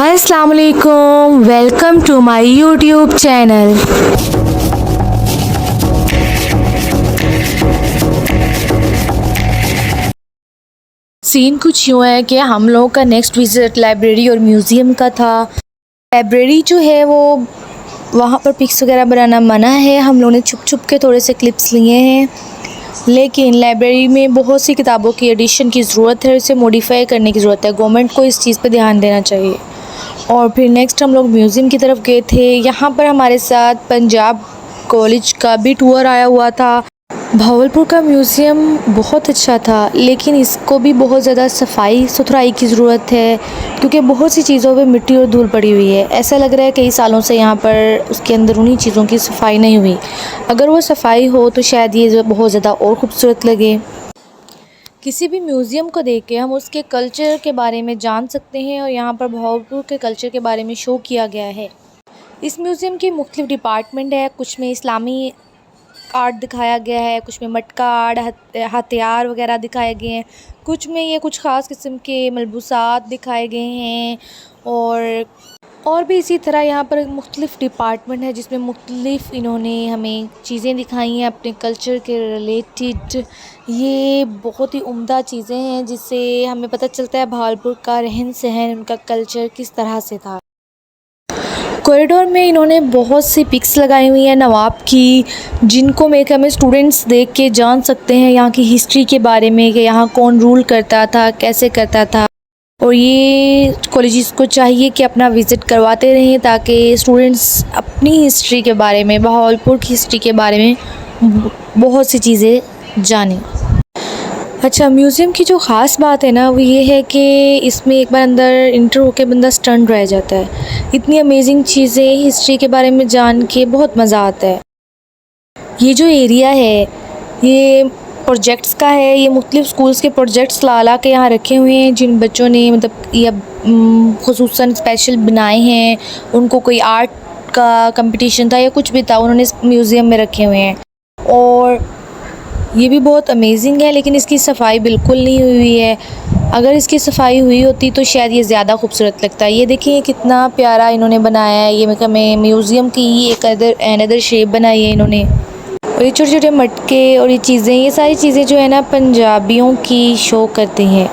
हाय अस्सलाम वालेकुम, welcome to my YouTube channel. Scene कुछ यूँ है कि हम लोगों का नेक्स्ट विज़िट लाइब्रेरी और म्यूज़ियम का था। लाइब्रेरी जो है वो वहाँ पर पिक्स वगैरह बनाना मना है, हम लोगों ने छुप छुप के थोड़े से क्लिप्स लिए हैं। लेकिन लाइब्रेरी में बहुत सी किताबों की एडिशन की ज़रूरत है, इसे मॉडिफाई करने की ज़रूरत है। गवर्नमेंट को इस चीज़ पर ध्यान देना चाहिए। और फिर नेक्स्ट हम लोग म्यूज़ियम की तरफ गए थे। यहाँ पर हमारे साथ पंजाब कॉलेज का भी टूर आया हुआ था। भावलपुर का म्यूज़ियम बहुत अच्छा था, लेकिन इसको भी बहुत ज़्यादा सफाई सुथराई की ज़रूरत है, क्योंकि बहुत सी चीज़ों पे मिट्टी और धूल पड़ी हुई है। ऐसा लग रहा है कई सालों से यहाँ पर उसके अंदरूनी चीज़ों की सफाई नहीं हुई। अगर वो सफाई हो तो शायद ये बहुत ज़्यादा और ख़ूबसूरत लगे। किसी भी म्यूज़ियम को देख के हम उसके कल्चर के बारे में जान सकते हैं, और यहाँ पर भावलपुर के कल्चर के बारे में शो किया गया है। इस म्यूज़ियम की मुख्तलिफ़ डिपार्टमेंट है। कुछ में इस्लामी आर्ट दिखाया गया है, कुछ में मटका आर्ट, हथियार वगैरह दिखाए गए हैं, कुछ में ये कुछ ख़ास किस्म के मलबूसात दिखाए गए हैं। और भी इसी तरह यहाँ पर मुख्तलिफ़ डिपार्टमेंट है, जिसमें मुख्तलिफ़ इन्होंने हमें चीज़ें दिखाई हैं अपने कल्चर के रिलेटेड। ये बहुत ही उम्दा चीज़ें हैं, जिससे हमें पता चलता है भावलपुर का रहन सहन, उनका कल्चर किस तरह से था। कॉरिडोर में इन्होंने बहुत सी पिक्स लगाई हुई हैं नवाब की, जिनको हमें स्टूडेंट्स देख के जान सकते हैं यहाँ की हिस्ट्री के बारे में, कि यहाँ कौन रूल करता था, कैसे करता था। और ये कॉलेजेस को चाहिए कि अपना विज़िट करवाते रहें, ताकि स्टूडेंट्स अपनी हिस्ट्री के बारे में, भावलपुर की हिस्ट्री के बारे में बहुत सी चीज़ें जानें। अच्छा, म्यूज़ियम की जो ख़ास बात है ना, वो ये है कि इसमें एक बार अंदर इंटर होकर बंदा स्टन रह जाता है। इतनी अमेजिंग चीज़ें हिस्ट्री के बारे में जान के बहुत मज़ा आता है। ये जो एरिया है ये प्रोजेक्ट्स का है। ये मुख्तलिफ़ स्कूल्स के प्रोजेक्ट्स ला के यहाँ रखे हुए हैं, जिन बच्चों ने मतलब ये ख़ुसूसन स्पेशल बनाए हैं। उनको कोई आर्ट का कंपटीशन था या कुछ भी था, उन्होंने इस म्यूज़ियम में रखे हुए हैं। और ये भी बहुत अमेजिंग है, लेकिन इसकी सफाई बिल्कुल नहीं हुई है। अगर इसकी सफाई हुई होती तो शायद ये ज़्यादा खूबसूरत लगता है। ये देखिए कितना प्यारा इन्होंने बनाया है। ये हमें म्यूज़ियम की ही एक अनदर शेप बनाई है इन्होंने। और ये छोटे छोटे मटके और ये चीज़ें, ये सारी चीज़ें जो है ना पंजाबियों की शो करती हैं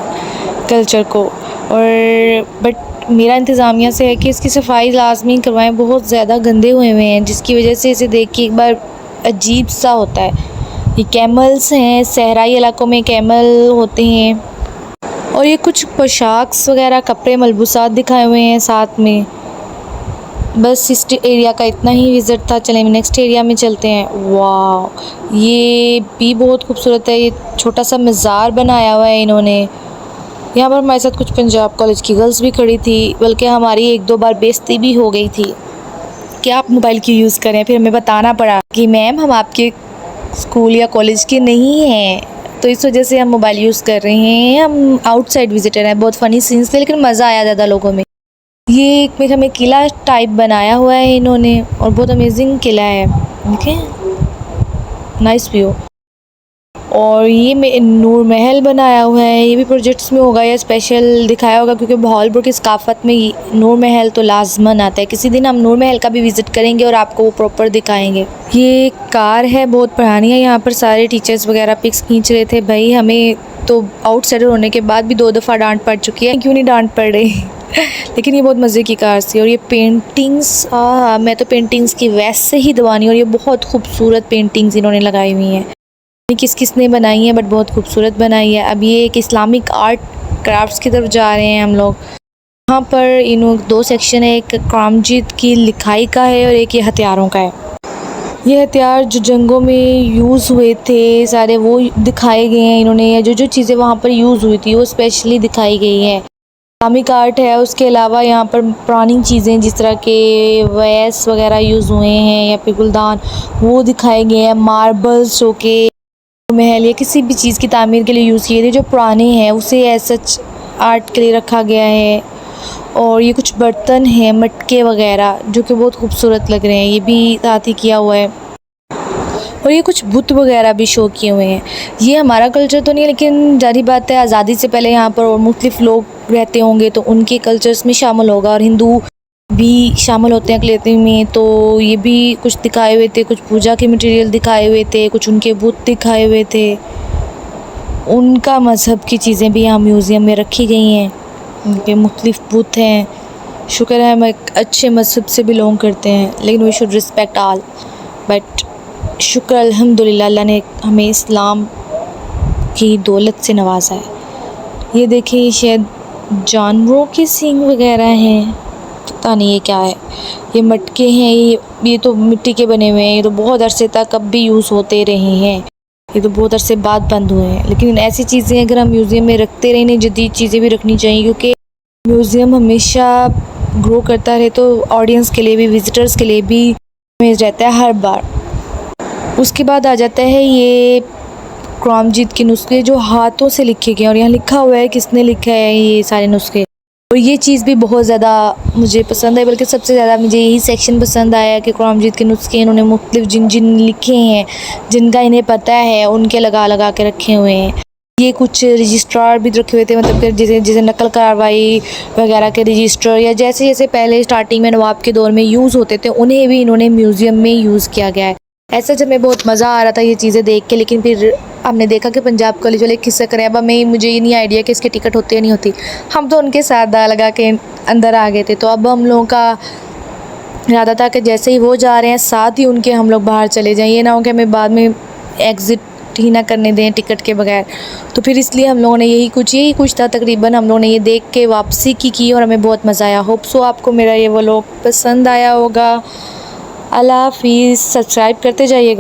कल्चर को। और बट मेरा इंतज़ामिया से है कि इसकी सफाई लाजमी करवाएं। बहुत ज़्यादा गंदे हुए हैं, जिसकी वजह से इसे देख के एक बार अजीब सा होता है। ये कैमल्स हैं, सहराई इलाकों में कैमल होते हैं। और ये कुछ पोशाक्स वगैरह, कपड़े, मलबूसात दिखाए हुए हैं साथ में। बस इस एरिया का इतना ही विज़िट था। चलें नेक्स्ट एरिया में चलते हैं। वाह, ये भी बहुत खूबसूरत है। ये छोटा सा मज़ार बनाया हुआ है इन्होंने। यहाँ पर हमारे साथ कुछ पंजाब कॉलेज की गर्ल्स भी खड़ी थी, बल्कि हमारी एक दो बार बेइज्जती भी हो गई थी कि आप मोबाइल क्यों यूज़ करें। फिर हमें बताना पड़ा कि मैम हम आपके स्कूल या कॉलेज के नहीं हैं, तो इस वजह से हम मोबाइल यूज़ कर रहे हैं। हम आउटसाइड विजिटर हैं। बहुत फ़नी सीन्स थे, लेकिन मज़ा आया ज़्यादा लोगों में। ये एक हमें किला टाइप बनाया हुआ है इन्होंने, और बहुत अमेजिंग किला है। देखें, नाइस व्यू। और ये नूर महल बनाया हुआ है। ये भी प्रोजेक्ट्स में होगा या स्पेशल दिखाया होगा, क्योंकि भावलपुर की सकाफ़त में नूर महल तो लाजमन आता है। किसी दिन हम नूर महल का भी विज़िट करेंगे और आपको वो प्रॉपर दिखाएंगे। ये कार है, बहुत पुरानी है। यहाँ पर सारे टीचर्स वगैरह पिक्स खींच रहे थे। भाई हमें तो आउटसाइडर होने के बाद भी 2 दफ़ा डांट पड़ चुकी है, क्यों नहीं डांट पड़ रही लेकिन ये बहुत मज़े की कार थी। और ये पेंटिंग्स, मैं तो पेंटिंग्स की वैसे ही दीवानी। और ये बहुत खूबसूरत पेंटिंग्स इन्होंने लगाई हुई हैं। किस किसने बनाई है, बट बहुत खूबसूरत बनाई है। अब ये एक इस्लामिक आर्ट क्राफ्ट्स की तरफ जा रहे हैं हम लोग। यहाँ पर इन 2 सेक्शन है, एक कामजीत की लिखाई का है और एक ये हथियारों का है। ये हथियार जो जंगों में यूज़ हुए थे सारे, वो दिखाए गए हैं इन्होंने। जो जो चीज़ें वहाँ पर यूज़ हुई थी वो स्पेशली दिखाई गई हैं। इस्लामिक आर्ट है, उसके अलावा यहाँ पर पुरानी चीज़ें जिस तरह के वैस वगैरह यूज़ हुए हैं या फिर गुलदान, वो दिखाए गए हैं। मार्बल्स जो के महल या किसी भी चीज़ की तामीर के लिए यूज़ किए थे जो पुराने हैं, उसे एज सच आर्ट के लिए रखा गया है। और ये कुछ बर्तन हैं, मटके वगैरह, जो कि बहुत खूबसूरत लग रहे हैं। ये भी साथ ही किया हुआ है। और ये कुछ बुत वगैरह भी शो किए हुए हैं। ये हमारा कल्चर तो नहीं है, लेकिन जारी बात है आज़ादी से पहले यहाँ पर और मुख्तलिफ लोग रहते होंगे तो उनके कल्चर्स में शामिल होगा, और हिंदू भी शामिल होते हैं कलेक्टिव में। तो ये भी कुछ दिखाए हुए थे, कुछ पूजा के मटेरियल दिखाए हुए थे, कुछ उनके बुत दिखाए हुए थे, उनका मज़हब की चीज़ें भी यहाँ म्यूज़ियम में रखी गई हैं। उनके मुख्तलिफ बुत हैं। शुक्र है हम एक अच्छे मज़हब से बिलोंग करते हैं, लेकिन we should respect all. But शुक्र अल्हम्दुलिल्लाह अल्लाह ने हमें इस्लाम की दौलत से नवाजा है। ये देखिए शायद जानवरों के सींग वगैरह हैं, पता नहीं ये क्या है। ये मटके हैं, ये तो मिट्टी के बने हुए हैं। ये तो बहुत अरसे तक अब भी यूज़ होते रहे हैं, ये तो बहुत अरसे बाद बंद हुए हैं। लेकिन ऐसी चीज़ें अगर हम म्यूज़ियम में रखते रहे, इन्हें जदीद चीज़ें भी रखनी चाहिए, क्योंकि म्यूज़ियम हमेशा ग्रो करता रहे तो ऑडियंस के लिए भी, विज़िटर्स के लिए भी अमेज़ रहता है हर बार। उसके बाद आ जाता है ये क्रॉमजीत के नुस्खे जो हाथों से लिखे गए हैं, और यहाँ लिखा हुआ है किसने लिखा है ये सारे नुस्खे। और ये चीज़ भी बहुत ज़्यादा मुझे पसंद है, बल्कि सबसे ज़्यादा मुझे यही सेक्शन पसंद आया कि क्रॉमजीत के नुस्खे इन्होंने मुख्तलिफ जिन लिखे हैं, जिनका इन्हें पता है, उनके लगा लगा के रखे हुए हैं। ये कुछ रजिस्ट्रार भी रखे हुए थे, मतलब कि जैसे नकल कार्रवाई वगैरह के रजिस्टर, या जैसे जैसे पहले स्टार्टिंग में नवाब के दौर में यूज़ होते थे, उन्हें भी इन्होंने म्यूज़ियम में यूज़ किया गया है। ऐसा जब मैं बहुत मज़ा आ रहा था ये चीज़ें देख के, लेकिन फिर हमने देखा कि पंजाब कॉलेज वाले किस्सा करें। अब मुझे ये नहीं आइडिया कि इसके टिकट होती या नहीं होती। हम तो उनके साथ दा लगा के अंदर आ गए थे। तो अब हम लोगों का इरादा था कि जैसे ही वो जा रहे हैं साथ ही उनके हम लोग बाहर चले जाएं, ये ना हो कि हमें बाद में एग्ज़िट ही ना करने दें टिकट के बगैर। तो फिर इसलिए हम लोगों ने यही कुछ था तकरीबन, हम लोगों ने ये देख के वापसी की और हमें बहुत मज़ा आया। होप सो आपको मेरा ये व्लॉग पसंद आया होगा। अल्लाह हाफ़िज़, सब्सक्राइब करते जाइएगा।